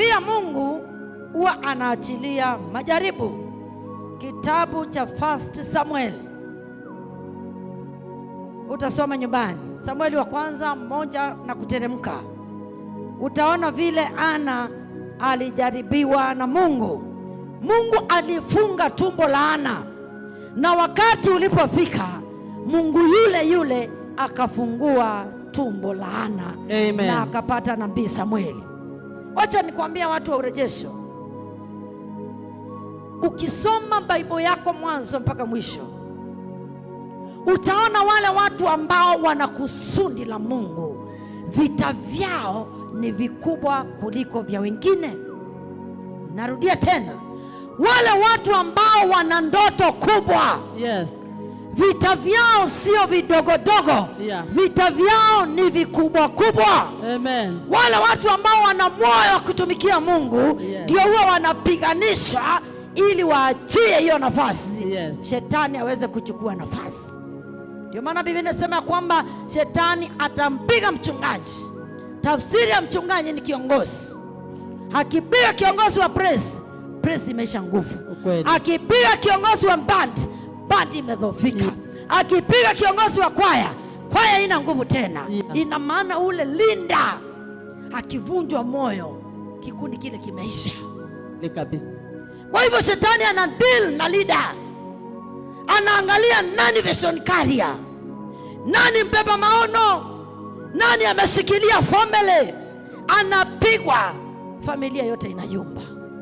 pia Mungu huwa anaachilia majaribu. Kitabu cha 1 Samuel utasoma nyumbani, Samueli wa kwanza 1 na kuteremka. Utaona vile Ana alijaribiwa na Mungu. Mungu alifunga tumbo la Ana, na wakati ulipofika Mungu yule yule akafungua tumbo la Ana. Amen. Na akapata nabii Samueli. Wacha nikwambia watu wa urejesho, ukisoma Biblia yako mwanzo mpaka mwisho, utaona wale watu ambao wana kusudi la Mungu, vita vyao ni vikubwa kuliko vya wengine. Narudia tena, wale watu ambao wana ndoto kubwa, Yes. vita vyao sio vidogodogo. Yeah. Vita vyao ni vikubwa kubwa. Amen. Wale watu ambao wana moyo wa kutumikia Mungu, ndio huwa wanapiganisha ili waachie hiyo nafasi. Yes. Shetani aweze kuchukua nafasi. Ndio maana Biblia inasema kwamba shetani atampiga mchungaji. Tafsiri ya mchungaji ni kiongozi. Akipiga kiongozi wa praise imeisha nguvu. Akipiga kiongozi wa band imedhoofika. Akipiga kiongozi wa kwaya ina nguvu tena. Ina maana ule linda akivunjwa moyo, kikundi kile kimeisha. Ni kabisa. Kwa hivyo shetani ana deal na leader. Anaangalia nani vision carrier, nani mbeba maono, nani ameshikilia formula. Anapigwa, familia yote inayumba.